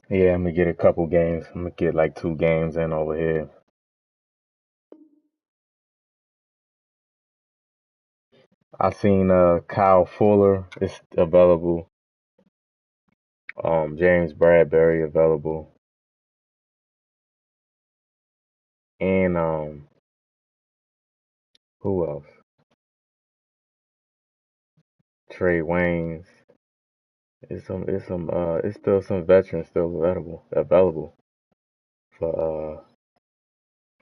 Yeah, I'm gonna get a couple games. I'm gonna get like 2 games in over here. I seen Kyle Fuller is available. James Bradbury available, and who else? Trey Waynes. It's still some veterans still available for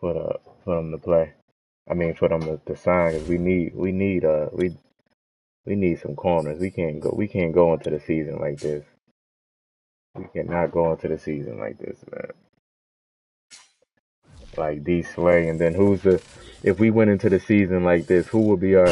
for them to play. I mean for them to sign because we need some corners. We can't go into the season like this. We cannot go into the season like this, man. Like D Slay, and then if we went into the season like this, who would be our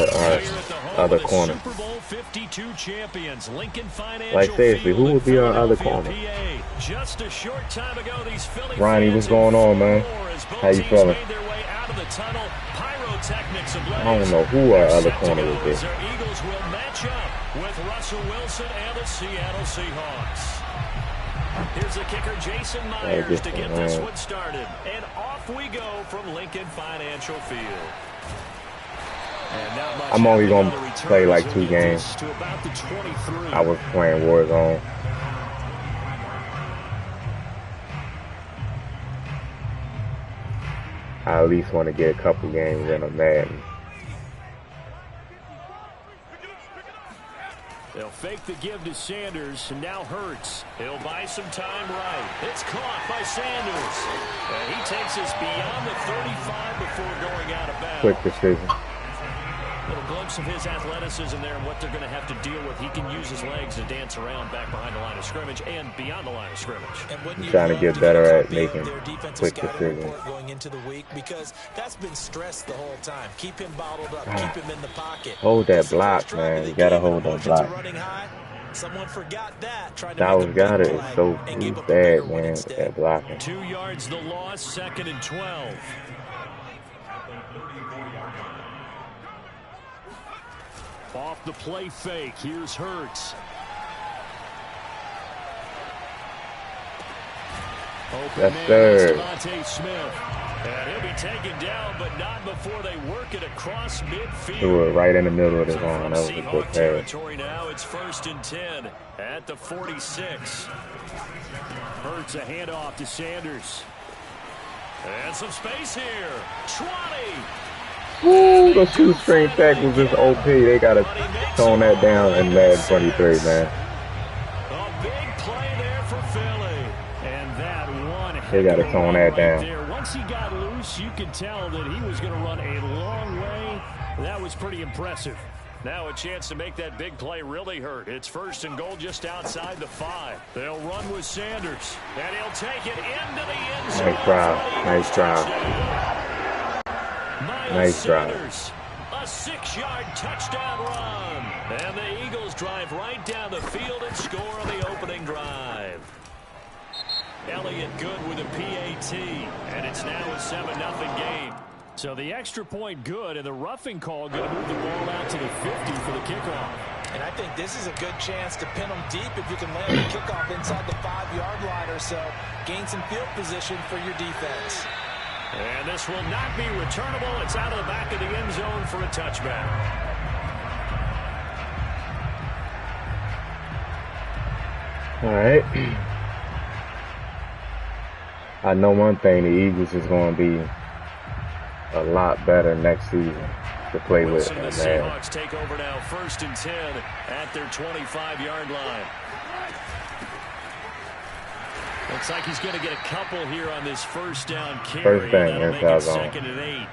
other corner? Super Bowl 52 champions, Lincoln Like Financial seriously, who Field in would be our other Philadelphia, corner? PA. Just a short time ago, these Philly Ronnie, what's fans going on, man? as both How you teams feeling? made their way out of the tunnel. Pyrotechnics ablaze. I don't know who our other corner would be. Their Eagles will match up with Russell Wilson and the Seattle Seahawks. Here's the kicker, Jason Myers, to get this one started. And off we go from Lincoln Financial Field. I'm only going to play like 2 games. I was playing Warzone. I at least want to get a couple games in a Madden. They'll fake the give to Sanders, and now Hurts. He'll buy some time right. It's caught by Sanders. And he takes us beyond the 35 before going out of bounds. Quick decision. Little glimpse of his athleticism there and what they're going to have to deal with. He can use his legs to dance around back behind the line of scrimmage and beyond the line of scrimmage. I'm trying to get better at making quick decisions. Going into the week because that's been stressed the whole time. Keep him bottled up, keep him in the pocket. Hold that block, man. You gotta hold that block. Someone forgot that. Dallas got it. It's so bad, man, with that blocking. 2 yards the loss, 2nd and 12. Off the play fake, here's Hurts. Yes, sir. Smith. And he'll be taken down, but not before they work it across midfield. Threw it right in the middle of the zone. That was a good pass. Territory now. It's 1st and 10 at the 46. Hurts a handoff to Sanders. And some space here. 20. Woo, the 2-string tackles is OP. They gotta tone that down in Madden 23, man. A big play there for Philly. And that one. They gotta tone that down. Once he got loose, you could tell that he was going to run a long way. That was pretty impressive. Now a chance to make that big play really hurt. It's 1st and goal just outside the 5. They'll run with Sanders. And he'll take it into the end zone. Nice drive. Nice drive. Nice drive. A 6-yard touchdown run. And the Eagles drive right down the field and score on the opening drive. Elliott good with a PAT. And it's now a 7-0 game. So the extra point good, and the roughing call going to move the ball out to the 50 for the kickoff. And I think this is a good chance to pin them deep if you can land the kickoff inside the 5-yard line or so. Gain some field position for your defense. And this will not be returnable. It's out of the back of the end zone for a touchback. All right. I know one thing, the Eagles is going to be a lot better next season to play with. The Seahawks take over now, 1st and 10 at their 25-yard line. Looks like he's going to get a couple here on this 1st down carry. First thing, inside zone. 2nd and 8.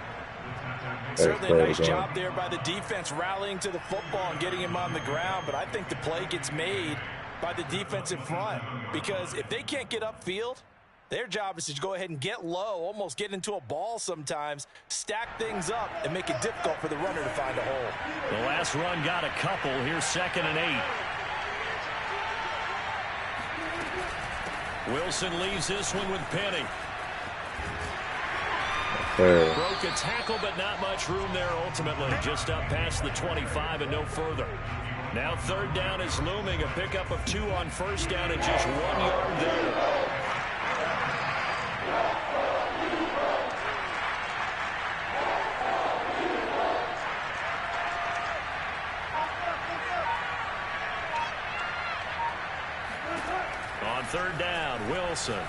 Certainly a nice job there by the defense rallying to the football and getting him on the ground, but I think the play gets made by the defensive front because if they can't get upfield, their job is to go ahead and get low, almost get into a ball sometimes, stack things up, and make it difficult for the runner to find a hole. The last run got a couple. Here's 2nd and 8. Wilson leaves this one with Penny. Broke a tackle, but not much room there ultimately. Just up past the 25 and no further. Now 3rd down is looming. A pickup of 2 on 1st down and just 1 yard there. third down. Wilson.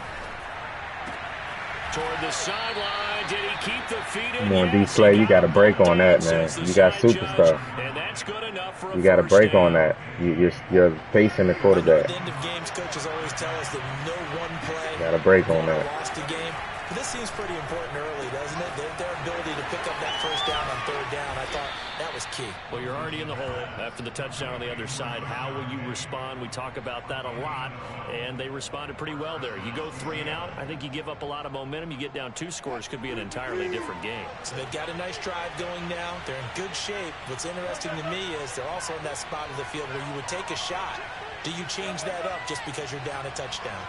Toward the sideline. Did he keep the feet in? Come on, D-Slay, you got to break on that, man. You got superstar. And that's good enough for you got to break on that. You're facing the quarterback. At the end of games, coaches always tell us that no one play. Got to break on that. Lost a game. But this seems pretty important early, doesn't it? Their ability to pick up that first down on third down, I thought that was key. Well, you're already in the hole after the touchdown on the other side. How will you respond? We talk about that a lot, and they responded pretty well there. You go 3 and out, I think you give up a lot of momentum. You get down 2 scores, could be an entirely different game. So they've got a nice drive going now. They're in good shape. What's interesting to me is they're also in that spot of the field where you would take a shot. Do you change that up just because you're down a touchdown?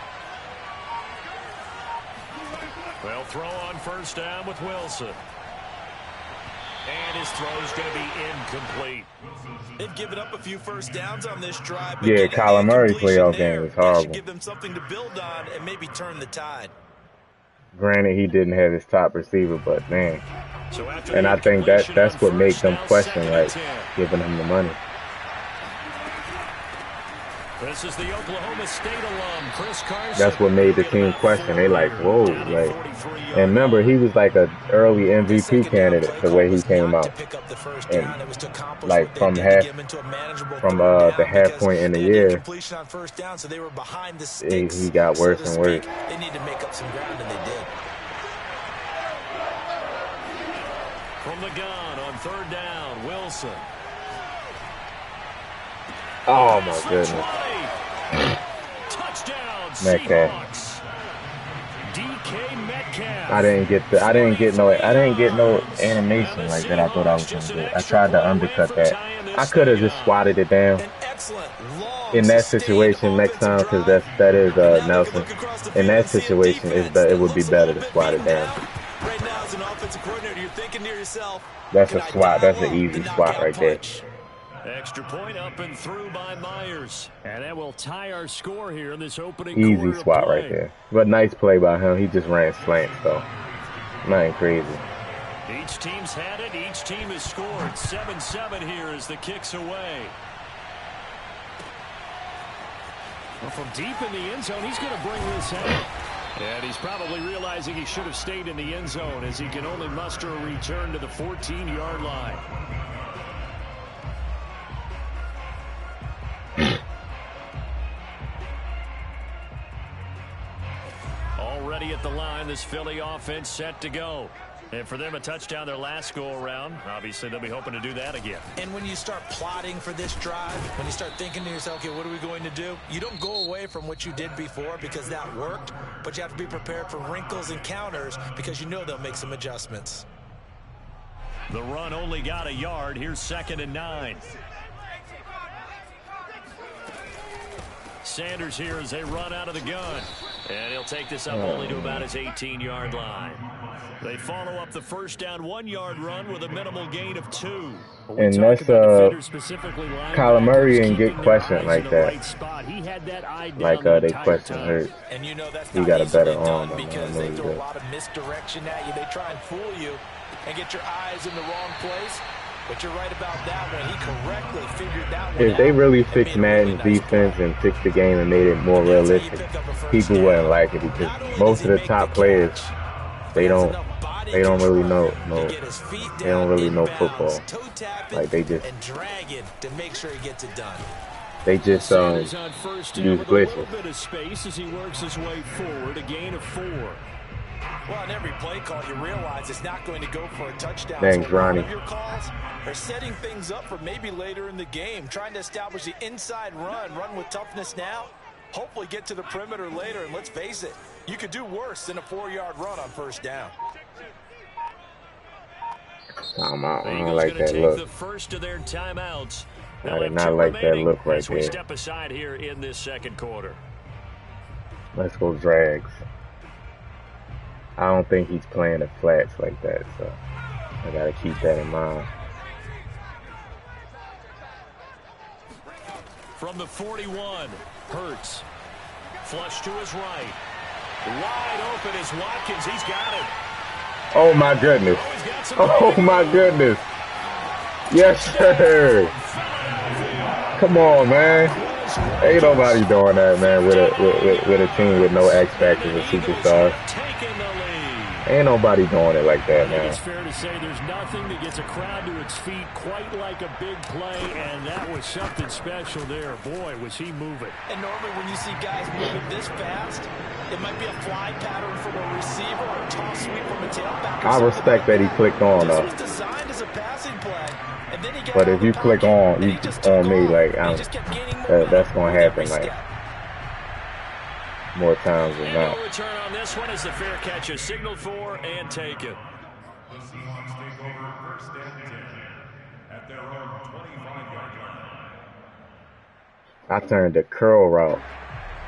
Well, throw on first down with Wilson. And his throw's going to be incomplete. They've given up a few first downs on this drive. Yeah, Kyler Murray's playoff game is horrible. Give them something to build on and maybe turn the tide. Granted, he didn't have his top receiver, but man. And I think that's what made them question, like, giving him the money. This is the Oklahoma State alum, Chris Carson. That's what made the team question. They like, whoa, like. And remember, he was like an early MVP candidate the way he came out. And like from the half point in the year, he got worse and worse. They need to make up some ground, and they did. From the gun on third down, Wilson. Oh my goodness. Touchdown, Metcalf. DK Metcalf. I didn't get no animation like that. I thought I was gonna do. I tried to undercut that. I could have just swatted it down in that situation next time, because that is Nelson. In that situation, it would be better to swat it down. Right now, as an offensive coordinator, you're thinking to yourself, that's a swat. That's an easy swat right there. Extra point up and through by Myers. And that will tie our score here in this opening easy quarter swat of play. right there. But nice play by him. He just ran slant, so nothing crazy. Each team's had it. Each team has scored. 7-7 here as the kick's away. Well, from deep in the end zone, he's going to bring this out. And he's probably realizing he should have stayed in the end zone, as he can only muster a return to the 14-yard line. Already at the line, this Philly offense set to go. And for them, a touchdown their last go-around. Obviously, they'll be hoping to do that again. And when you start plotting for this drive, when you start thinking to yourself, okay, what are we going to do? You don't go away from what you did before because that worked, but you have to be prepared for wrinkles and counters because you know they'll make some adjustments. The run only got a yard. Here's 2nd and 9. Sanders here as they run out of the gun. And he'll take this up only to about his 18-yard line. They follow up the first down 1-yard run with a minimal gain of 2. And that's Kyler Murray didn't get questioned like that. Like they questioned Hurt. And you know that's he got a better arm because they throw a lot of misdirection at you. They try and fool you and get your eyes in the wrong place. But you're right about that one. He correctly figured that one If they really fixed Madden's defense and fixed the game and made it more realistic, people wouldn't like it, because most of the top players, they don't really know football. Like they just use glitches. As he works his way forward, a gain of 4. Well, on every play call, you realize it's not going to go for a touchdown. Thanks, so Ronnie. one of your calls are setting things up for maybe later in the game, trying to establish the inside run with toughness now, hopefully get to the perimeter later, and let's face it, you could do worse than a 4-yard run on first down. I don't like that look. The first of their timeouts. I did not like that look right there. We there. step aside here in this second quarter. Let's go drags. I don't think he's playing the flats like that, so I gotta keep that in mind. From the 41, Hurts. Flush to his right. Wide open is Watkins. He's got it. Oh my goodness. Oh my goodness. Yes, sir. Come on, man. Ain't nobody doing that, man, with a team with no X factors or superstars. Ain't nobody doing it like that, man. It's fair to say there's nothing that gets a crowd to its feet quite like a big play, and that was something special there. Boy, was he moving. And normally when you see guys moving this fast, it might be a fly pattern from a receiver or a toss sweep from a tailback. I respect that he clicked on, though. This was designed as a passing play. And then he got but if you click on, you on me, like, that's going to happen, like, more times than not. No return on this one as the fair catch is signaled for and taken. The Seahawks take over first and 10 at their own 25-yard line. I turned the curl route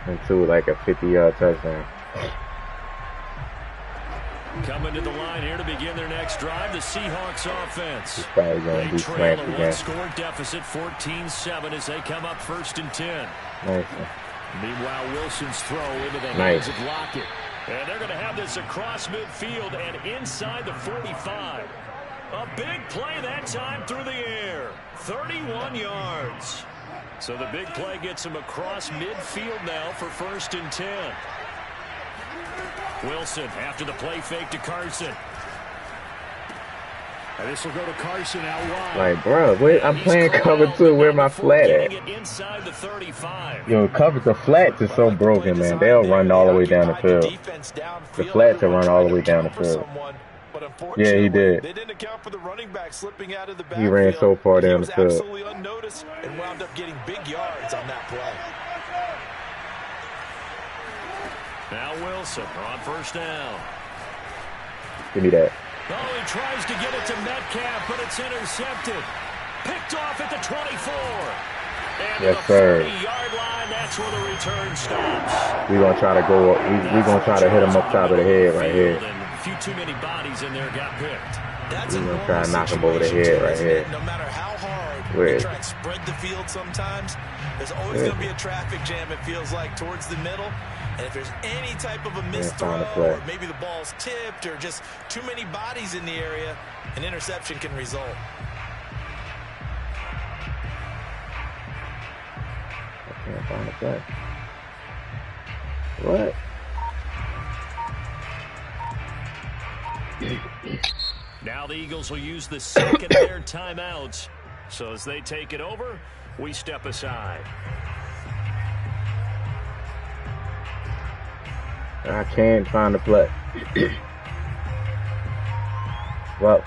into like a 50-yard touchdown. Coming to the line here to begin their next drive, the Seahawks offense. He's probably going to be smacked again. One-score deficit, 14-7 as they come up first and 10. Nice. Meanwhile, Wilson's throw into the hands of Lockett. And they're going to have this across midfield and inside the 45. A big play that time through the air. 31 yards. So the big play gets him across midfield now for first and 10. Wilson after the play fake to Carson. And this will go to Carson out wide. Like, bro, I'm playing cover 2. Where my flat at? Inside the 35. Yo, the flats is so broken, man. They'll run all the way down the field. The flats will run all the way down the field. Yeah, he did. They didn't account for the running back slipping out of the he ran so far down the field. Absolutely unnoticed and wound up getting big yards on that play. Now Wilson on first down. Give me that. Oh, he tries to get it to Metcalf, but it's intercepted. Picked off at the 24. And yes, sir. 40-yard line, that's where the return stops. We're going to try to go up. We're going to try to hit him up top of the head right here. A few too many bodies in there got picked. We're going to try to knock him over the head right here. No matter how hard we try and spread the field sometimes, there's always going to be a traffic jam, it feels like, towards the middle. And if there's any type of a missed throw, or maybe the ball's tipped, or just too many bodies in the area, an interception can result. I can't find the play. What? Now the Eagles will use the second of their timeouts. So as they take it over, we step aside. I can't find the play. Well.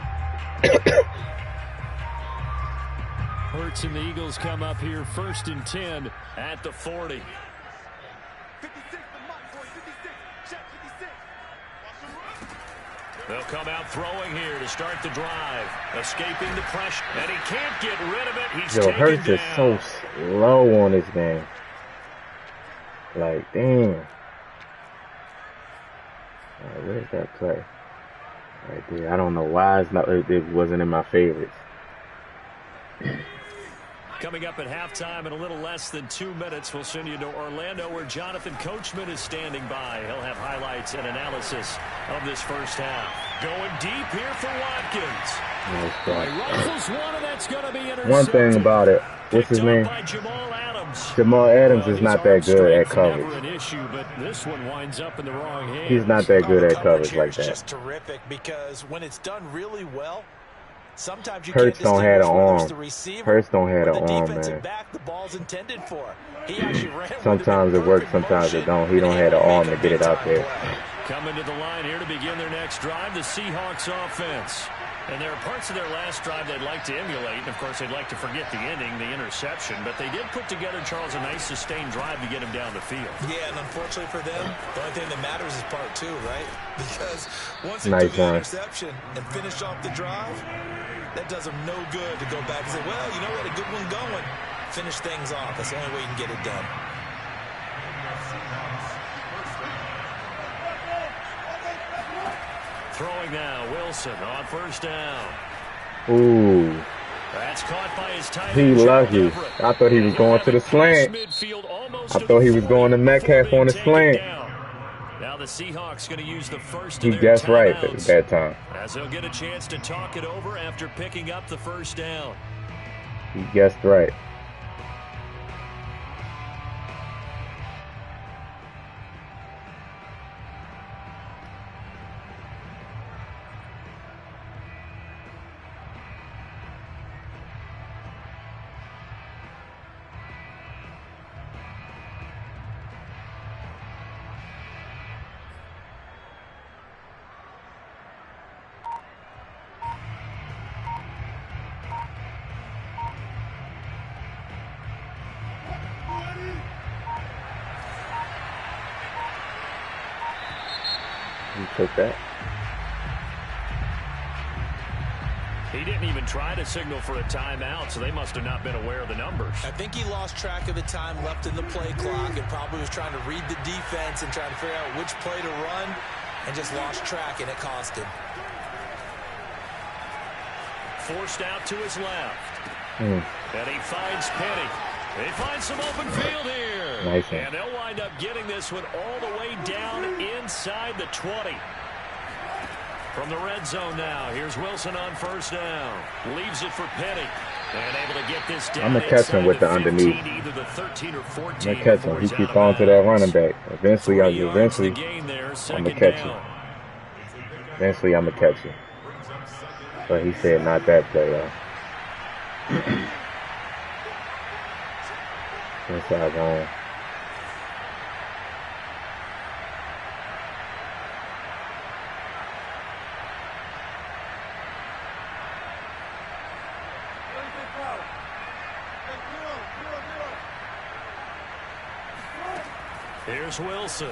Hurts and the Eagles come up here first and 10 at the 40. They'll come out throwing here to start the drive. Escaping the pressure. And he can't get rid of it. He's taken down. Hurts is so slow on this game. Like, damn. Where's that play? Right there. I don't know why it wasn't in my favorites. Coming up at halftime in a little less than 2 minutes, we'll send you to Orlando where Jonathan Coachman is standing by. He'll have highlights and analysis of this first half. Going deep here for Watkins. He rifles one, and that's going to be intercepted. One thing about it, what's his name? Jamal Adams is not that good at coverage. He's not that good at coverage like that. Just terrific because when it's done really well, sometimes you Hurts don't have an arm. Hurts don't have an arm, man. Sometimes it works, sometimes it don't. He don't have the arm to get it out there. Coming to the line here to begin their next drive, the Seahawks offense. And there are parts of their last drive they'd like to emulate. And, of course, they'd like to forget the ending, the interception. But they did put together, Charles, a nice sustained drive to get him down the field. Yeah, and unfortunately for them, the only thing that matters is part 2, right? Because once they nice do the interception and finish off the drive, that does them no good to go back and say, well, you know what, a good one going. Finish things off. That's the only way you can get it done. Throwing now, Wilson on first down. Ooh. That's caught by his tight he lucky. I thought he was going to the slant. I thought he was going to Metcalf on the slant. Now the Seahawks going to use the first he of their guessed right at that time. As they'll get a chance to talk it over after picking up the first down. He guessed right. He took that. He didn't even try to signal for a timeout, so they must have not been aware of the numbers. I think he lost track of the time left in the play clock and probably was trying to read the defense and trying to figure out which play to run and just lost track, and it cost him. Forced out to his left. And he finds Penny. They find some open field here. Nice. And they'll wind up getting this one all the way down inside the 20. From the red zone now, here's Wilson on first down. Leaves it for Penny. And able to get this down. I'm going to catch him with the underneath. Either the 13 or 14. I'm going to catch him. He keeps on to that running back. Eventually, I'm going to catch you. Eventually, I'm going to catch you. But he said not that play, though. Inside zone. Here's Wilson.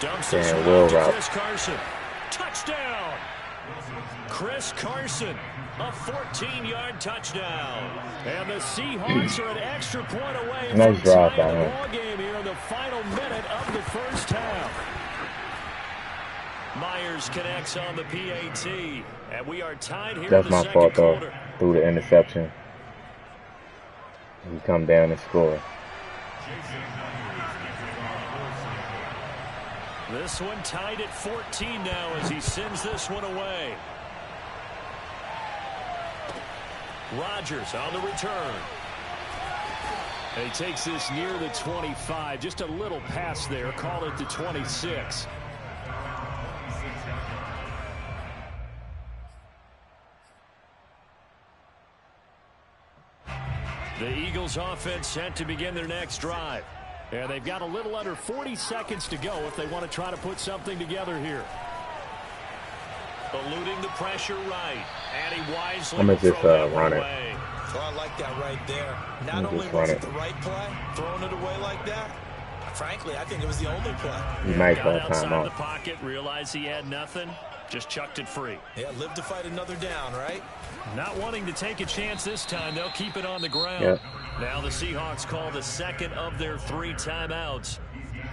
Dumps this one to Chris Carson. Touchdown! Chris Carson, a 14-yard touchdown. And the Seahawks are an extra point away from tying the ball game here in the final minute of the first half. Myers connects on the PAT, and we are tied here. That's in the my fault, though. quarter. Through the interception. He come down and score. This one tied at 14 now as he sends this one away. Rodgers on the return. And he takes this near the 25. Just a little pass there. Call it the 26. The Eagles offense set to begin their next drive. And they've got a little under 40 seconds to go if they want to try to put something together here. Eluding the pressure right. And he wisely I'm going to just run it. So I like that right there. Not only was it the right play, throwing it away like that, frankly, I think it was the only play. He might got go outside timeout. the pocket, realized he had nothing, just chucked it free. Yeah, live to fight another down, right? Not wanting to take a chance this time, they'll keep it on the ground. Yep. Now the Seahawks call the second of their 3 timeouts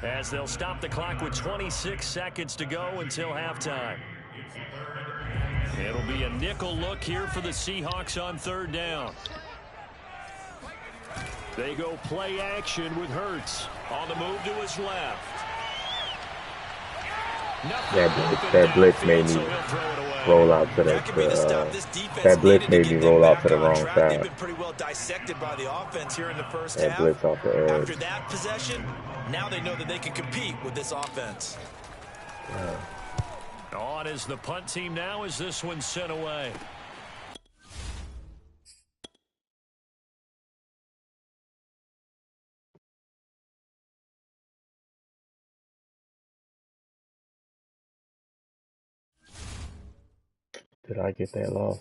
as they'll stop the clock with 26 seconds to go until halftime. It'll be a nickel look here for the Seahawks on third down. They go play action with Hurts on the move to his left. That blitz made me roll out to that blitz made me roll out to the wrong side. They've been pretty well dissected by the offense here in the first half. That blitz off the edge. After that possession, now they know that they can compete with this offense. On is the punt team now as this one's sent away. Did I get that loss?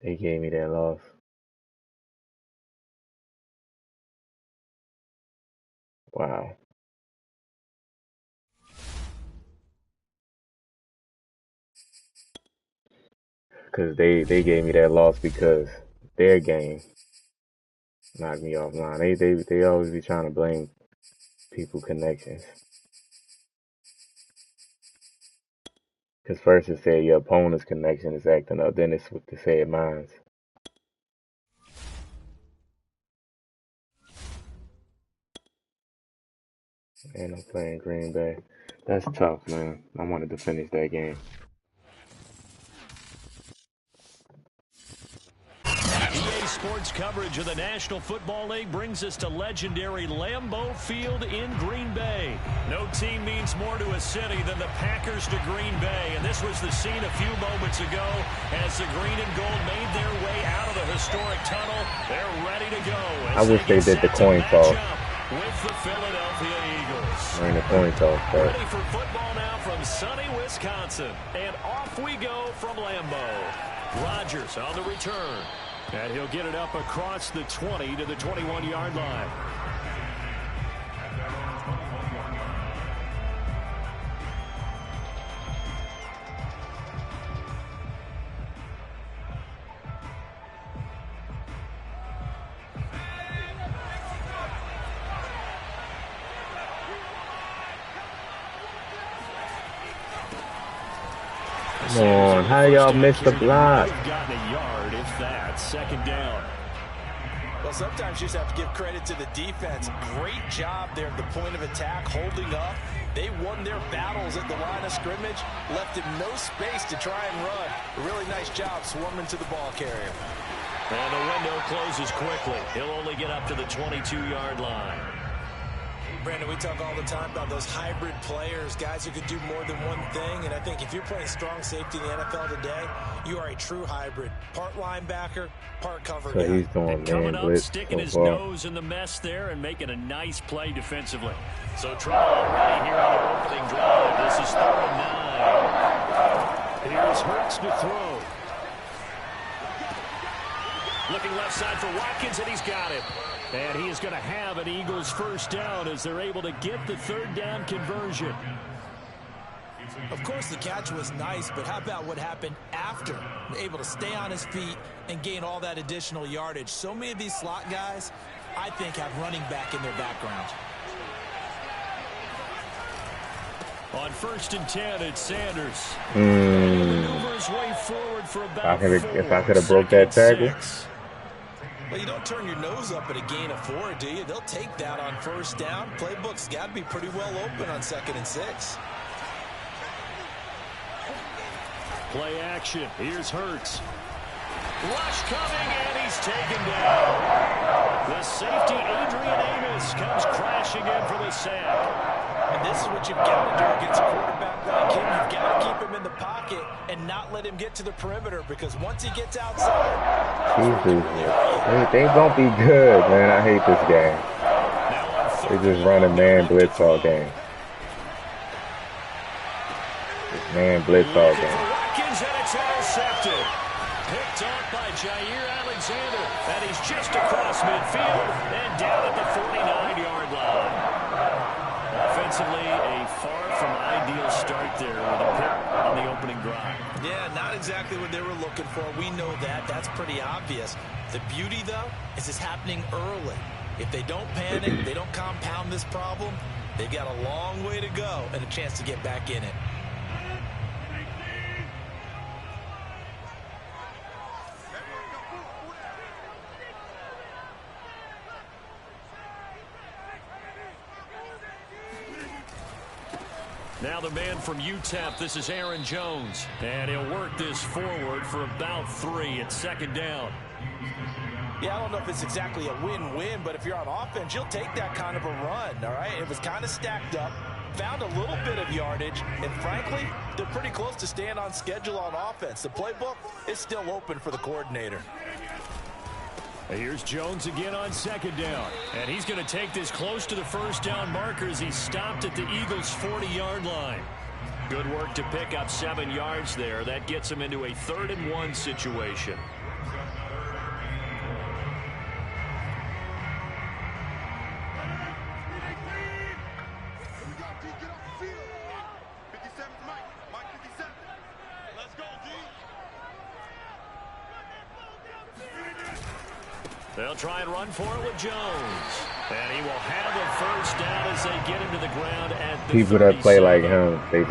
They gave me that loss. Wow. Because they gave me that loss because their game knocked me offline. They always be trying to blame people connections. Because first it said your opponent's connection is acting up, then it's what they said mine's. And I'm playing Green Bay. That's tough, man. I wanted to finish that game. EA Sports coverage of the National Football League brings us to legendary Lambeau Field in Green Bay. No team means more to a city than the Packers to Green Bay. And this was the scene a few moments ago as the green and gold made their way out of the historic tunnel. They're ready to go. I wish they did the coin toss. With the Philadelphia Eagles. The coin toss, ready for football now from sunny Wisconsin. And off we go from Lambeau. Rodgers on the return. And he'll get it up across the 20 to the 21-yard line. Come on, how y'all miss the block? Gotten a yard, if that. Second down. Well, sometimes you just have to give credit to the defense. Great job there at the point of attack, holding up. They won their battles at the line of scrimmage, left him no space to try and run. A really nice job swarming to the ball carrier. And the window closes quickly. He'll only get up to the 22-yard line. Brandon, we talk all the time about those hybrid players, guys who can do more than one thing. And I think if you're playing strong safety in the NFL today, you are a true hybrid. Part linebacker, part cover guy. So he's doing man blitz sticking his so far. nose in the mess there and making a nice play defensively. So trouble right here on the opening drive. This is 3rd and 9. Here's Hurts to throw. Looking left side for Watkins, and he's got it. And he is going to have an Eagles first down as they're able to get the 3rd down conversion. Of course, the catch was nice, but how about what happened after? Able to stay on his feet and gain all that additional yardage. So many of these slot guys, I think, have running back in their background. On 1st and 10, it's Sanders. If Way forward for about I could have broke that tackle. Well, you don't turn your nose up at a gain of 4, do you? They'll take that on 1st down. Playbook's got to be pretty well open on 2nd and 6. Play action. Here's Hurts. Rush coming, and he's taken down. The safety, Adrian Amos, comes crashing in for the sack. And this is what you've got to do against a quarterback like him. You've got to keep him in the pocket and not let him get to the perimeter, because once he gets outside, Jesus, they gonna be good, man. I hate this game. They just run a man blitz all game. Just man blitz all game. Watkins, and it's intercepted. Picked off by Jair Alexander, and he's just across midfield and down at the 49-yard line. Offensively, a far from ideal start there with a pick on the opening drive. Yeah, not exactly what they were looking for. We know that. That's pretty obvious. The beauty, though, is it's happening early. If they don't panic, they don't compound this problem, they've got a long way to go and a chance to get back in it. Now the man from UTEP, this is Aaron Jones. And he'll work this forward for about 3 at 2nd down. Yeah, I don't know if it's exactly a win-win, but if you're on offense, you'll take that kind of a run, all right? It was kind of stacked up, found a little bit of yardage, and frankly, they're pretty close to staying on schedule on offense. The playbook is still open for the coordinator. Here's Jones again on 2nd down. And he's going to take this close to the 1st down marker as he stopped at the Eagles' 40-yard line. Good work to pick up 7 yards there. That gets him into a 3rd and 1 situation. They'll try and run for it with Jones. And he will have a 1st down as they get him to the ground at the People that play like him, they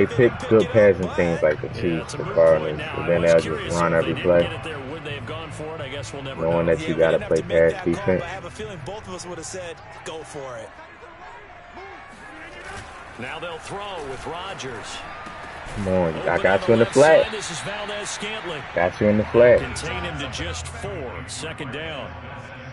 pick good passing teams like the Chiefs, the Cardinals, and then they'll just run every play. Knowing that you got to play pass defense. I have a feeling both of us would have said, go for it. Now they'll throw with Rodgers. Come on, I got you in the flat. Got you in the flat. Contain him to just 4, 2nd down.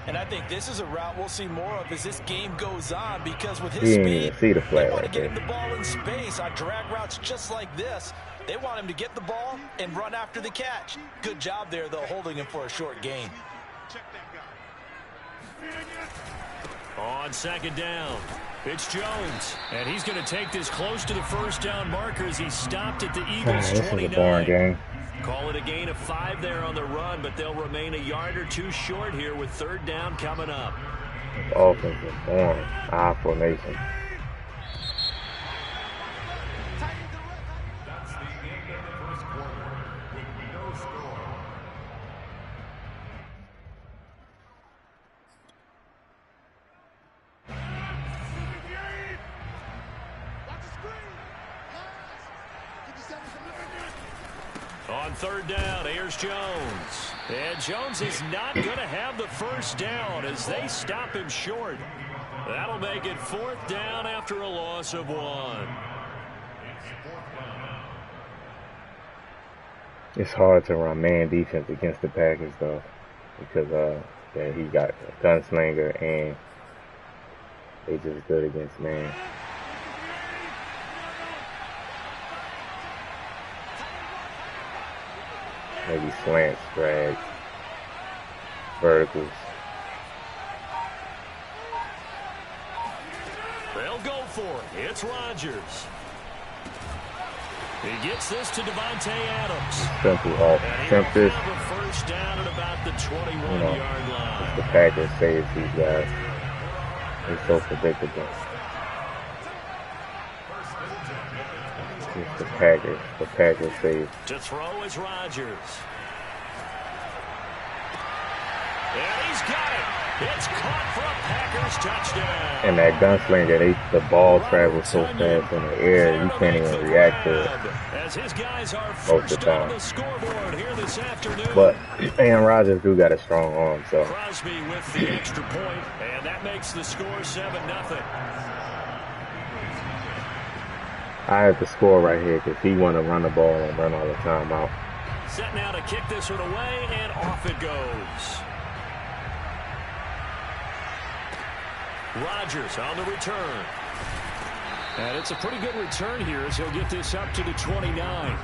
And I think this is a route we'll see more of as this game goes on, because with his speed, see the flat they want to right get him there. the ball in space on drag routes just like this. They want him to get the ball and run after the catch. Good job there, though, holding him for a short gain. On 2nd down, it's Jones, and he's going to take this close to the 1st down marker as he stopped at the Eagles' This is a 29. boring game. Call it a gain of 5 there on the run, but they'll remain a yard or two short here with 3rd down coming up. This offense is boring. I formation. That's the end of the first quarter with no score. On 3rd down, here's Jones. And Jones is not going to have the 1st down as they stop him short. That'll make it 4th down after a loss of 1. It's hard to run man defense against the Packers though, because yeah, he got a gunslinger and they just good against man. Maybe slants, drags, verticals. They'll go for it. It's Rodgers. He gets this to Devontae Adams. Simple this. A 1st down at about the 21-yard line. It's the Packers saves these guys. They're so predictable. It's the Packers save. To throw is Rodgers. And he's got it. It's caught for a Packers touchdown. And that gunslinger, the ball travels so fast in the air, you can't even react to it as his guys are most of the time. On the scoreboard here this afternoon. But Aaron Rodgers do got a strong arm, so. Crosby with the extra point, and that makes the score 7-0. I have the score right here because he want to run the ball and run all the time out. Set now to kick this one away, and off it goes. Rodgers on the return. And it's a pretty good return here as he'll get this up to the 29.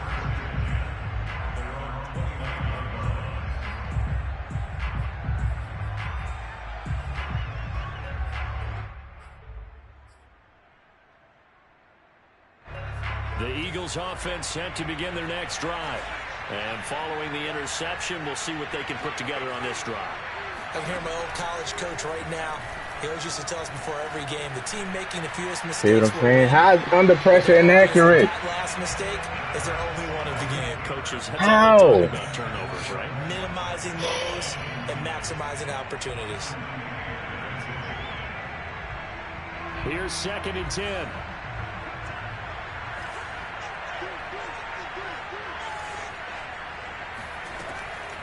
The Eagles offense set to begin their next drive. And following the interception, we'll see what they can put together on this drive. I'm hearing my old college coach right now. He always used to tell us before every game, the team making the fewest mistakes. See what I'm saying? How's under pressure inaccurate? That last mistake is their only one of the game. Coaches have How? about turnovers, right? Minimizing those and maximizing opportunities. Here's 2nd and 10.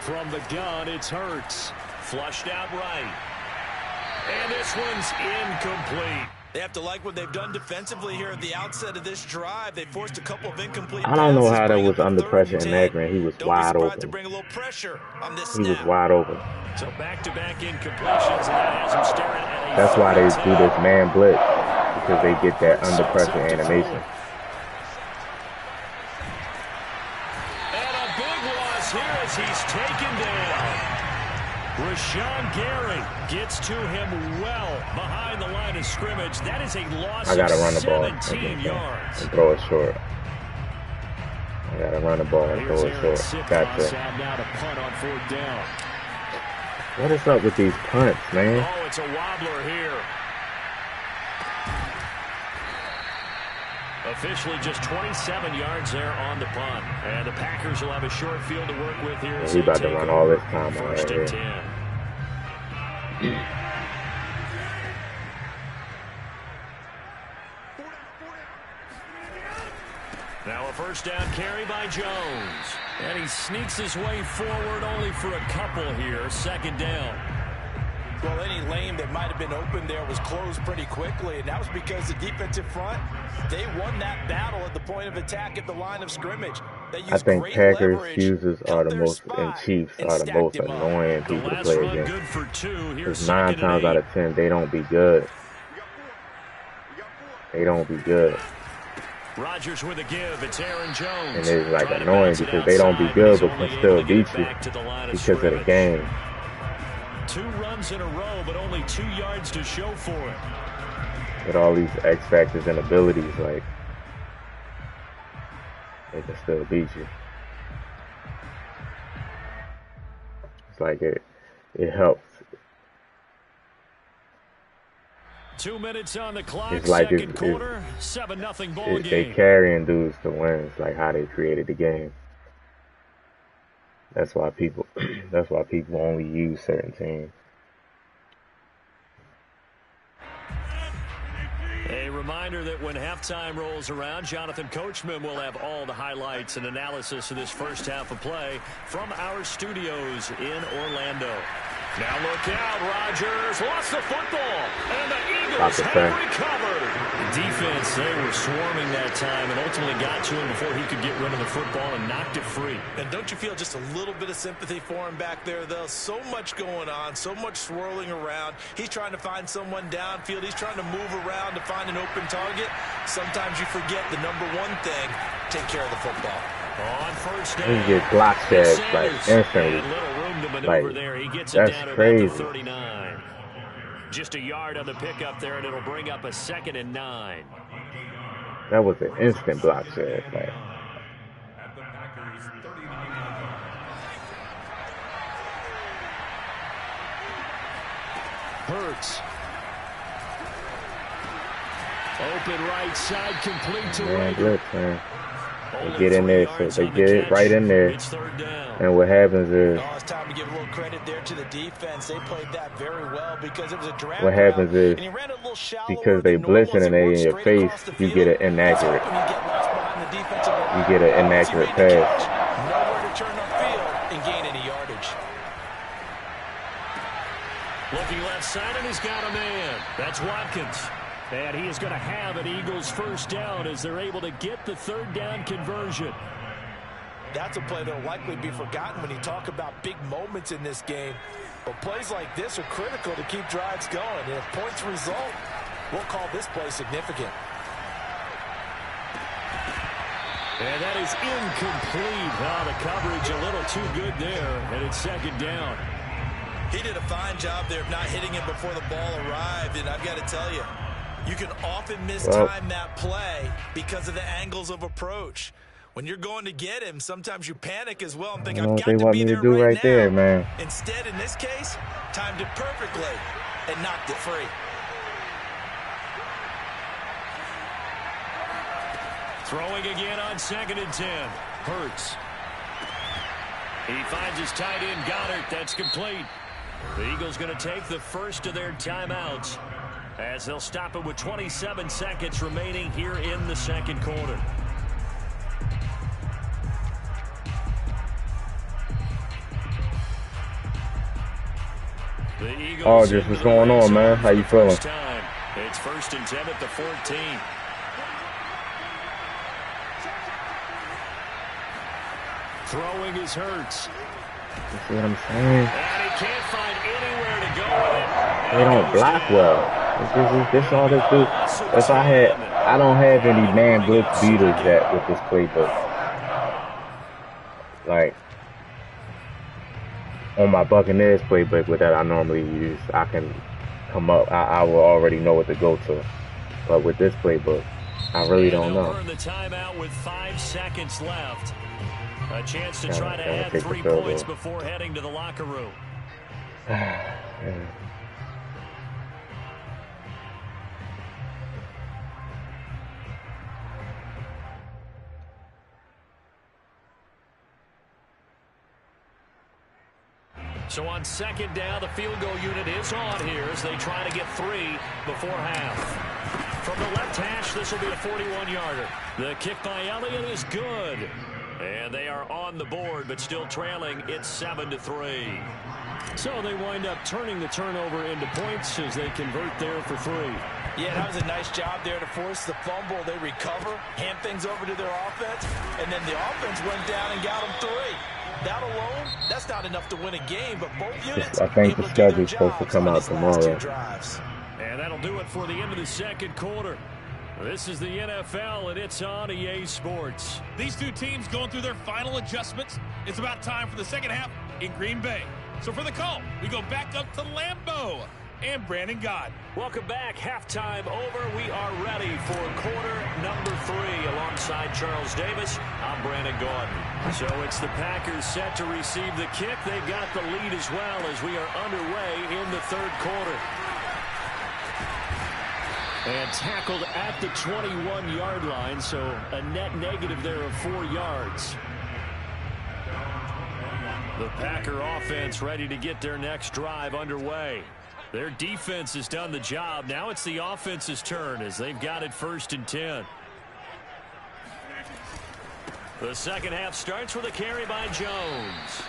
From the gun, it's Hurts. Flushed out right. And this one's incomplete. They have to like what they've done defensively here at the outset of this drive. They forced a couple of incomplete I don't know passes, how that was bringing under up pressure 3rd and inaccurate. He was 10. wide Don't be surprised open. to bring a little pressure on this He was snap. wide open. So back-to-back incompletions, and that has him staring at a That's why they 4th do and 10. this man blitz, because they get that under pressure animation. And a big loss here as he's taken down. Rashawn Gary gets to him well behind the line of scrimmage. That is a loss I gotta of run the ball 17 yards. and throw it short. I gotta run the ball and throw it short. Gotcha. Now to punt on 4th down. What is up with these punts, man? Oh, it's a wobbler here. Officially just 27 yards there on the punt. And the Packers will have a short field to work with here. He about to run all this time out 1st and here. 10. Now a 1st down carry by Jones. And he sneaks his way forward only for a couple here. 2nd down. Well, any lane that might have been open there was closed pretty quickly, and that was because the defensive front, they won that battle at the point of attack at the line of scrimmage. They used I think great Packers leverage, fuses are held the their most, spot, and Chiefs and are the stacked most him up. annoying The people to last play run against. good for 2. Here's Because 9 2nd times and 8. out of 10, they don't be good. They don't be good. Rodgers with a give. It's Aaron Jones. And it's like Trying to annoying bounce it because they don't be outside, good he's but only can able still to get beat it you back to the line of because of the scrimmage. game. 2 runs in a row, but only 2 yards to show for it. With all these X factors and abilities, like, they can still beat you. helps. Like it helps. 2 minutes on the clock. It's like second quarter, 7-0 ball game. They carrying dudes to win. It's like how they created the game. That's why people only use certain teams. A reminder that when halftime rolls around, Jonathan Coachman will have all the highlights and analysis of this first half of play from our studios in Orlando. Now look out, Rodgers lost the football, and the Eagles have recovered. The defense, they were swarming that time and ultimately got to him before he could get rid of the football and knocked it free. And don't you feel just a little bit of sympathy for him back there, though? So much going on, so much swirling around. He's trying to find someone downfield. He's trying to move around to find an open target. Sometimes you forget the number one thing, take care of the football. On first down, he gets block sheds like instantly. Like, there. He gets that's it down crazy. About the 39. Just a yard on the pickup there, and it'll bring up a 2nd and 9. That was an instant block shed. Like. Hurts. Open right side, complete to Rager. They get in there, so they get it right in there. And what happens is, it's time to give a little credit there to the defense. They played that very well because it was a draft. What happens is, because they blitzing and they in your face, you get an inaccurate. You get an inaccurate pass. Nowhere to turn upfield and gain any yardage. Looking left side, and he's got a man. That's Watkins. And he is going to have an Eagles first down as they're able to get the 3rd down conversion. That's a play that will likely be forgotten when you talk about big moments in this game. But plays like this are critical to keep drives going. And if points result, we'll call this play significant. And that is incomplete. The coverage a little too good there, and it's 2nd down. He did a fine job there of not hitting him before the ball arrived, and I've got to tell you, you can often mistime that play because of the angles of approach. When you're going to get him, sometimes you panic as well and think, I've got to be there right now. Man. Instead, in this case, timed it perfectly and knocked it free. Throwing again on 2nd and 10. Hurts. He finds his tight end, Goddard. That's complete. The Eagles going to take the first of their timeouts as they'll stop it with 27 seconds remaining here in the 2nd quarter. The Eagles just what's going on, man? How you feeling? It's 1st and 10 at the 14. Throwing is Hurts. You see what I'm saying? And he can't find anywhere to go with it. They don't block well. This all this do. If I don't have any man blitz beaters yet with this playbook. Like on my Buccaneers playbook with that I normally use, I can come up. I will already know what to go to. But with this playbook, I really don't know. Earn the timeout with 5 seconds left. A chance to try to add 3 points before heading to the locker room. So on 2nd down, the field goal unit is on here as they try to get 3 before half. From the left hash, this will be a 41-yarder. The kick by Elliott is good. And they are on the board, but still trailing. It's 7-3. So they wind up turning the turnover into points as they convert there for 3. Yeah, that was a nice job there to force the fumble. They recover, hand things over to their offense, and then the offense went down and got them 3. That alone, that's not enough to win a game, but both units I think the schedule's supposed to come out tomorrow. And that'll do it for the end of the 2nd quarter. This is the NFL, and it's on EA Sports. These two teams going through their final adjustments. It's about time for the 2nd half in Green Bay. So for the call, we go back up to Lambeau. and Brandon Gaudin. Welcome back. Halftime over. We are ready for quarter number 3. Alongside Charles Davis, I'm Brandon Gaudin. So it's the Packers set to receive the kick. They've got the lead as well as we are underway in the third quarter. And tackled at the 21-yard line, so a net negative there of 4 yards. The Packer offense ready to get their next drive underway. Their defense has done the job. Now it's the offense's turn as they've got it 1st and 10. The second half starts with a carry by Jones.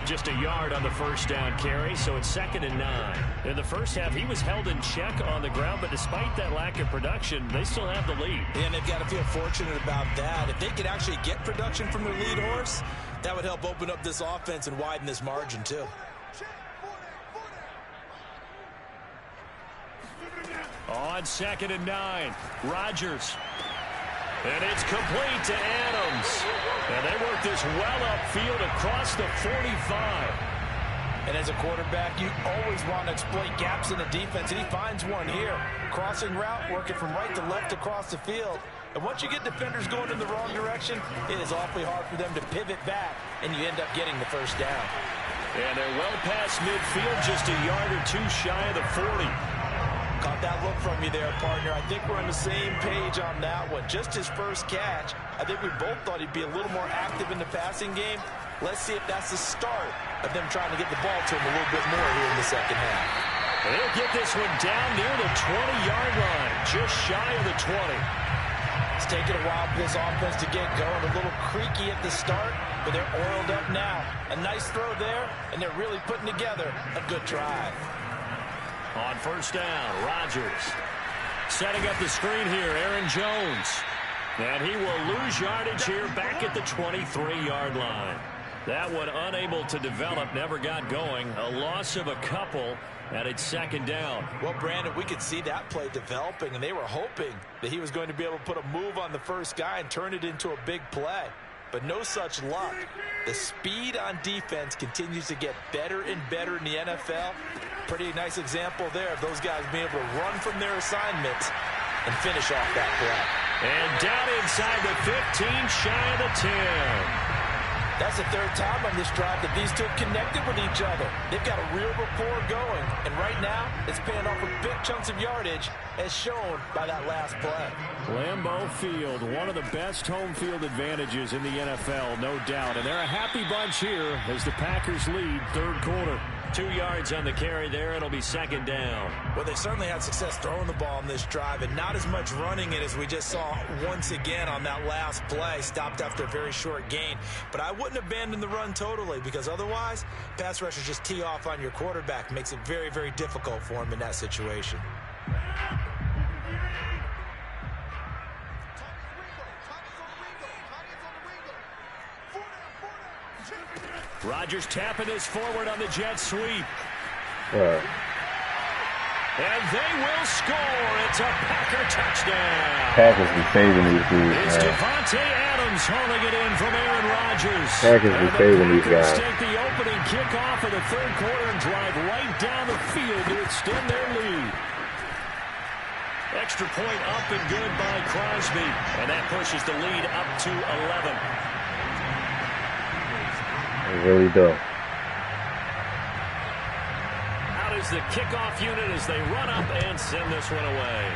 Just a yard on the first down carry, so it's 2nd and 9. In the first half, he was held in check on the ground, but despite that lack of production, they still have the lead. And they've got to feel fortunate about that. If they could actually get production from their lead horse, that would help open up this offense and widen this margin, too. On 2nd and 9, Rodgers. And it's complete to Adams. And they work this well upfield across the 45. And as a quarterback, you always want to exploit gaps in the defense, and he finds one here. Crossing route, working from right to left across the field. And once you get defenders going in the wrong direction, it is awfully hard for them to pivot back, and you end up getting the first down. And they're well past midfield, just a yard or 2 shy of the 40. Caught that look from you there, partner. I think we're on the same page on that one. Just his first catch. I think we both thought he'd be a little more active in the passing game. Let's see if that's the start of them trying to get the ball to him a little bit more here in the second half. They'll get this one down near the 20-yard line, just shy of the 20. It's taken a while for this offense to get going. A little creaky at the start, but they're oiled up now. A nice throw there, and they're really putting together a good drive. On first down, Rodgers setting up the screen here, Aaron Jones. And he will lose yardage here back at the 23-yard line. That one unable to develop, never got going. A loss of a couple, and it's 2nd down. Well, Brandon, we could see that play developing, and they were hoping that he was going to be able to put a move on the first guy and turn it into a big play. But no such luck. The speed on defense continues to get better and better in the NFL. Pretty nice example there of those guys being able to run from their assignments and finish off that play. And down inside the 15, shy of the 10. That's the 3rd time on this drive that these two have connected with each other. They've got a real rapport going, and right now it's paying off with big chunks of yardage, as shown by that last play. Lambeau Field, one of the best home field advantages in the NFL, no doubt. And they're a happy bunch here as the Packers lead 3rd quarter. 2 yards on the carry there. It'll be 2nd down. Well, they certainly had success throwing the ball on this drive, and not as much running it as we just saw once again on that last play. Stopped after a very short gain. But I wouldn't abandon the run totally, because otherwise, pass rushers just tee off on your quarterback. Makes it very, very difficult for him in that situation. Rodgers tapping this forward on the jet sweep. Right. And they will score. It's a Packer touchdown. Packers be saving these dudes, It's man. Devontae Adams hauling it in from Aaron Rodgers. Packers be saving these Packers guys. take the opening kickoff of the 3rd quarter and drive right down the field to extend their lead. Extra point up and good by Crosby. And that pushes the lead up to 11. They really do. Out is the kickoff unit as they run up and send this one away.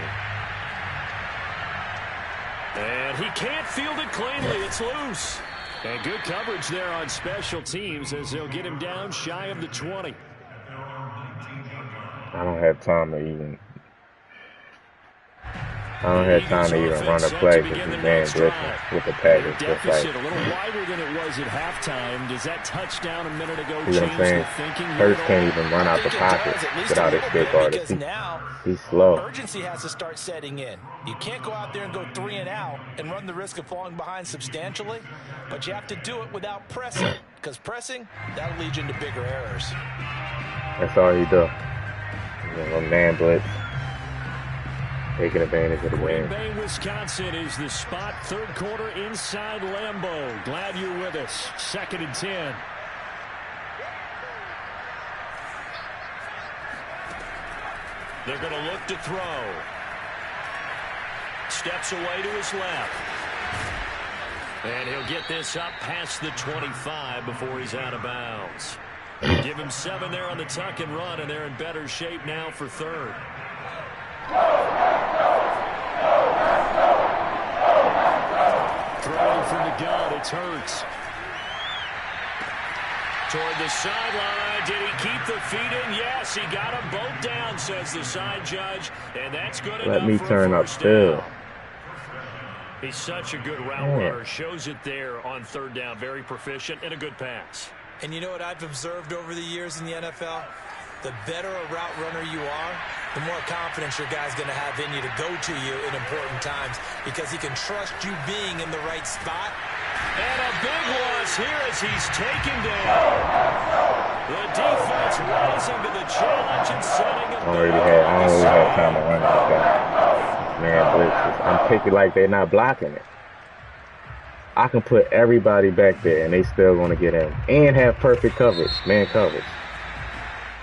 And he can't field it cleanly. It's loose. And good coverage there on special teams as they'll get him down shy of the 20. I don't have time to even. I don't have time to even run a play because this man blitzing with the Packers. Just like, Deficit a little wider than it was at halftime. Does that touchdown a minute ago you know what I'm change saying? the thinking? Hurts can't even run out the pocket without his big artist. He's slow. Urgency has to start setting in. You can't go out there and go 3 and out and run the risk of falling behind substantially, but you have to do it without pressing, because pressing, that'll lead you into bigger errors. That's all he do. You know, man blitz. Taking advantage of the Green game. Bay, Wisconsin is the spot. 3rd quarter inside Lambeau. Glad you're with us. 2nd and 10. They're going to look to throw. Steps away to his left. And he'll get this up past the 25 before he's out of bounds. Give him 7 there on the tuck and run, and they're in better shape now for third. Throwing from the gun, it's Hurts. Toward the sideline. Did he keep the feet in? Yes, he got them both down, says the side judge. And that's good enough. Let me turn up still. He's such a good route runner. Shows it there on third down. Very proficient and a good pass. And you know what I've observed over the years in the NFL? The better a route runner you are, the more confidence your guy's going to have in you to go to you in important times because he can trust you being in the right spot. And a big loss here as he's taken down. The defense rising to the challenge and setting him I don't really have time to run like that. Man, blitzes. I'm picking like they're not blocking it. I can put everybody back there and they still going to get in and have perfect coverage, man coverage.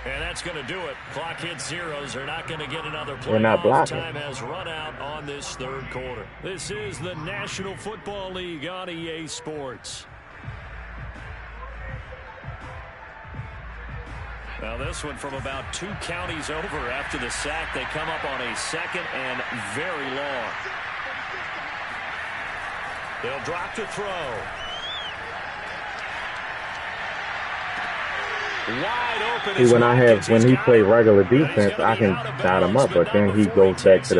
And that's going to do it. Clock hits zeros. They're not going to get another play. They're not blocking. Time has run out on this third quarter. This is the National Football League on EA Sports. Now this one from about 2 counties over after the sack. They come up on a 2nd and very long. They'll drop to throw. Wide open. See, when he play regular defense, I can dot him up, but then he goes back to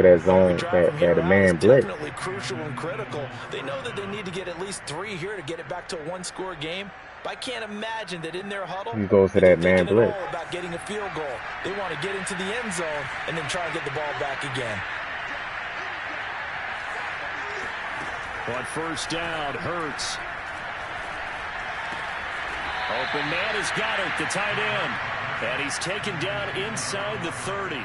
that zone, that man blitz. Definitely crucial and critical. They know that they need to get at least 3 here to get it back to a 1-score game. But I can't imagine that in their huddle, he goes to that man blitz. All about getting a field goal. They want to get into the end zone and then try and get the ball back again. On first down, Hurts. Open man has got it, the tight end. And he's taken down inside the 30.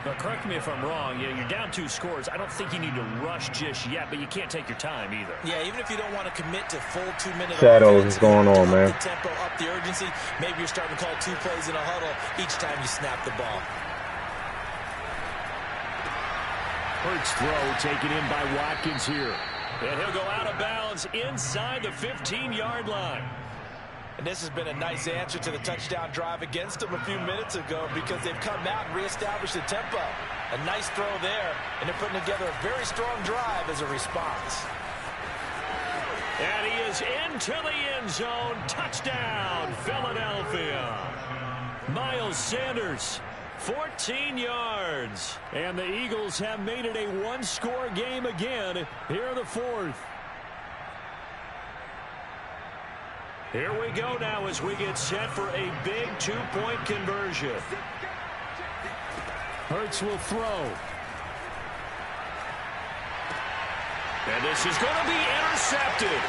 But correct me if I'm wrong, you're down 2 scores. I don't think you need to rush just yet, but you can't take your time either. Yeah, even if you don't want to commit to full 2-minute shadows is going on, man. Up the tempo, up the urgency. Maybe you're starting to call 2 plays in a huddle each time you snap the ball. Hurts throw taken in by Watkins here. And he'll go out of bounds inside the 15-yard line. And this has been a nice answer to the touchdown drive against them a few minutes ago because they've come out and reestablished the tempo. A nice throw there, and they're putting together a very strong drive as a response. And he is into the end zone. Touchdown, Philadelphia. Miles Sanders, 14 yards. And the Eagles have made it a 1-score game again here in the 4th. Here we go now as we get set for a big 2-point conversion. Hurts will throw. And this is going to be intercepted.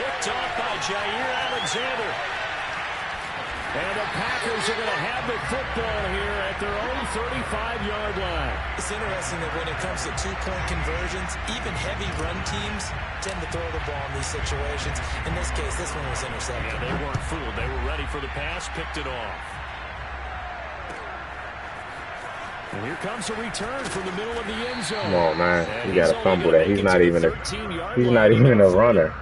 Picked off by Jair Alexander. And the Packers are going to have the football here at their own 35-yard line. It's interesting that when it comes to 2-point conversions, even heavy run teams tend to throw the ball in these situations. In this case, this one was intercepted. Yeah, they weren't fooled. They were ready for the pass, picked it off. And here comes a return from the middle of the end zone. Come on, man. You got to fumble that. He's not even a runner.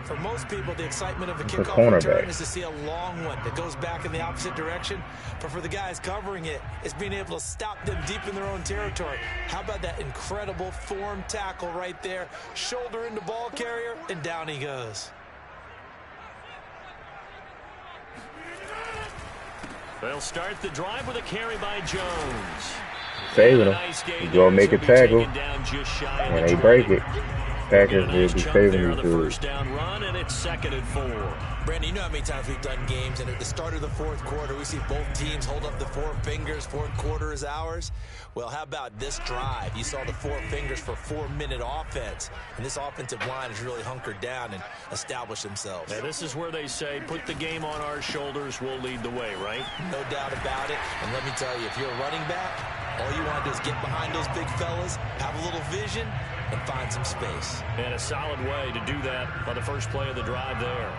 For most people, the excitement of a kickoff return is to see a long one that goes back in the opposite direction. But for the guys covering it, it's being able to stop them deep in their own territory. How about that incredible form tackle right there? Shoulder into ball carrier, and down he goes. They'll start the drive with a carry by Jones. Saving him. He's going to make a tackle, and they break it. Packers will be saving these dudes. Down run, and it's 2nd and 4. Brandon, you know how many times we've done games, and at the start of the 4th quarter, we see both teams hold up the 4 fingers, 4th quarter is ours. Well, how about this drive? You saw the 4 fingers for 4-minute offense, and this offensive line has really hunkered down and established themselves. Now, this is where they say, put the game on our shoulders, we'll lead the way, right? No doubt about it, and let me tell you, if you're a running back, all you want to do is get behind those big fellas, have a little vision, and find some space. And a solid way to do that by the first play of the drive there.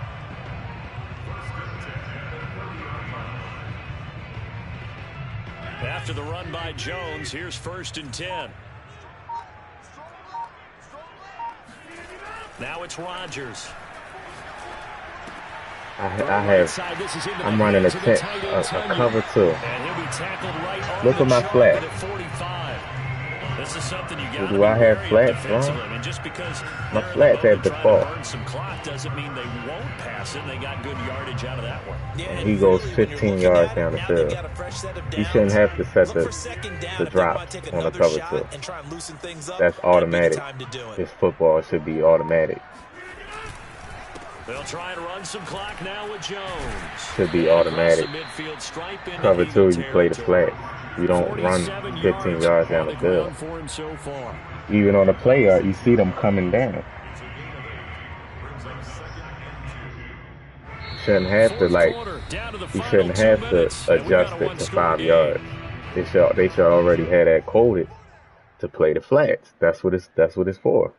after the run by Jones. Here's 1st and 10. Now it's Rodgers. I'm running a cover 2. Look at my flat. This is something you got. Do I have flats wrong? My flat's at default. Some clock doesn't mean they won't pass it. They got good yardage out of that one. And he goes 15 yards down the field. You shouldn't have to set the drop on a cover 2. That's automatic. This football should be automatic. They'll try and run some clock now with Jones. Should be automatic. Cover 2, you play the flat. You don't run 15 yards down the field. Even on the play yard, you see them coming down. You shouldn't have to adjust it to 5 yards. They should already have that coded to play the flats. That's what it's for.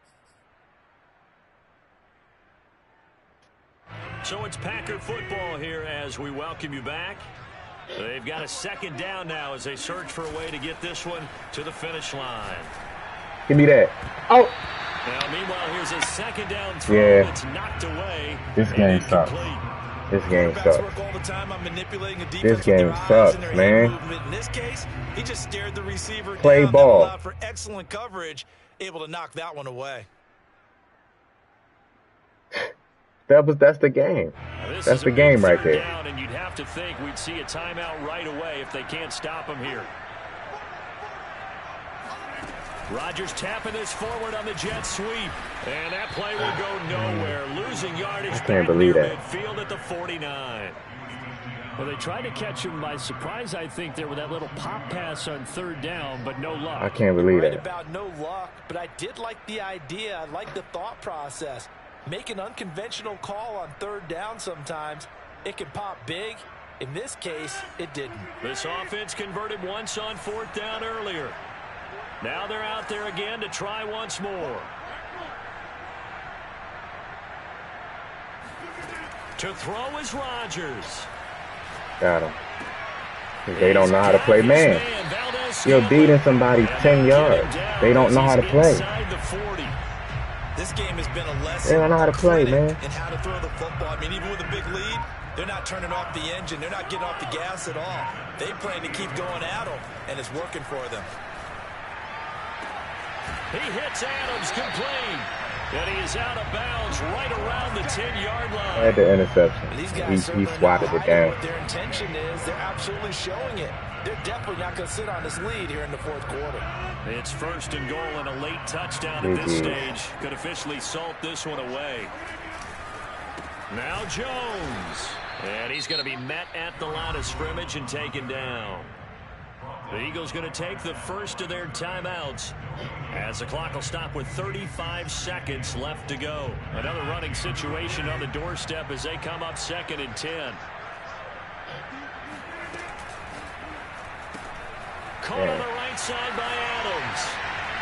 So it's Packer football here as we welcome you back. They've got a 2nd down now as they search for a way to get this one to the finish line. Give me that. Oh! Now, meanwhile, here's a 2nd down throw that's knocked away. This game sucks. This game sucks. This game sucks, man. In this case, he just stared the receiver Play down. ball. Allowed for excellent coverage, able to knock that one away. That's the game. That's the game right there. And you'd have to think we'd see a timeout right away if they can't stop him here. Rodgers tapping this forward on the jet sweep. And that play will go nowhere. Losing yardage back near midfield at the 49. Well, they tried to catch him by surprise, I think, there with that little pop pass on 3rd down, but no luck. I can't believe that. Right about no luck, but I did like the idea. I like the thought process. Make an unconventional call on 3rd down sometimes. It can pop big. In this case, it didn't. This offense converted once on 4th down earlier. Now they're out there again to try once more. To throw is Rodgers. Got him. They don't know how to play man. You're beating somebody 10 yards. They don't know how to play. This game has been a lesson. They don't know how to play, man. And how to throw the football. I mean, even with a big lead, they're not turning off the engine. They're not getting off the gas at all. They plan to keep going at them, and it's working for them. He hits Adams complete. And he is out of bounds right around the 10-yard line. Had the interception. He swatted it down. What their intention is, they're absolutely showing it. They're definitely not going to sit on this lead here in the 4th quarter. It's 1st and goal and a late touchdown at this stage. Could officially salt this one away. Now Jones. And he's going to be met at the line of scrimmage and taken down. The Eagles going to take the first of their timeouts as the clock will stop with 35 seconds left to go. Another running situation on the doorstep as they come up 2nd and 10. Caught on the right side by Adams.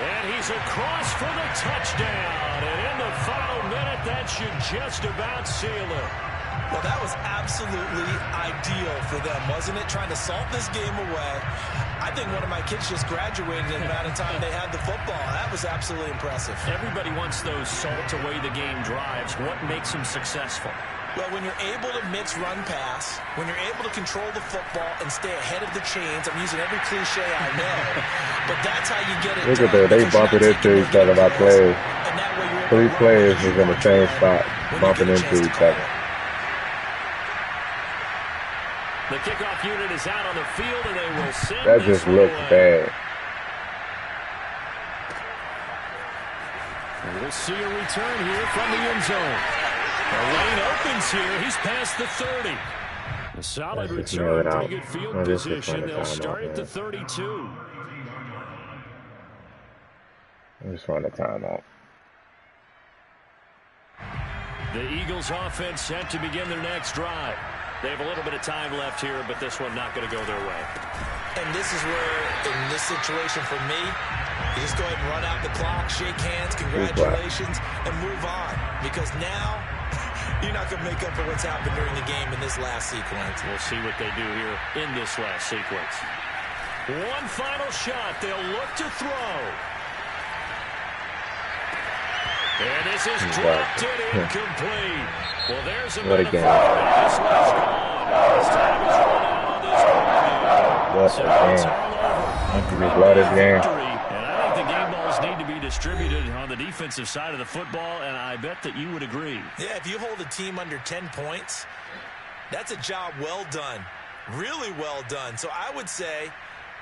And he's across for the touchdown. And in the final minute, that should just about seal it. Well, that was absolutely ideal for them, wasn't it? Trying to salt this game away. I think one of my kids just graduated in the amount of time they had the football. That was absolutely impressive. Everybody wants those salt away the game drives. What makes them successful? Well, when you're able to mix run pass, when you're able to control the football and stay ahead of the chains, I'm using every cliche I know, but that's how you get it Look at that. They bumping into each other by players. 3 players is in the same spot, bumping into each other. The kickoff unit is out on the field, and they will send that just looks bad. And we'll see a return here from the end zone. The lane opens here. He's past the 30. A solid return, pretty good field position. They'll start at the 32. I'm just running a timeout. The Eagles offense set to begin their next drive. They have a little bit of time left here, but this one not going to go their way. And this is where, in this situation for me, you just go ahead and run out the clock, shake hands, congratulations, and move on. Because now, you're not going to make up for what's happened during the game in this last sequence. We'll see what they do here in this last sequence. One final shot. They'll look to throw. And this is dropped it incomplete. Well, there's a what a game. This one's gone. His time is run out on this one. What a game. I just love this game. And I think the game balls need to be distributed on the defensive side of the football, and I bet that you would agree. Yeah, if you hold a team under 10 points, that's a job well done. Really well done. So I would say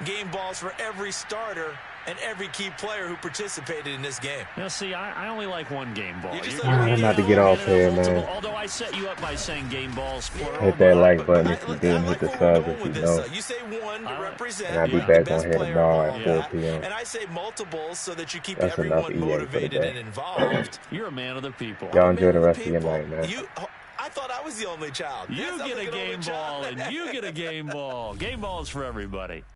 game balls for every starter and every key player who participated in this game. Now, see, I only like one game ball. I'm about to get off here, man. Although I set you up by saying game balls plural. Hit that like button if you didn't. Hit the sub if you know. You say one to represent. And I'll be back on here tomorrow at 4 p.m. And I say multiples so that you keep That's everyone motivated and involved. You're a man of the people. Y'all enjoy the rest of your night, man. I thought I was the only child. You get a game ball, and you get a game ball. Game balls for everybody.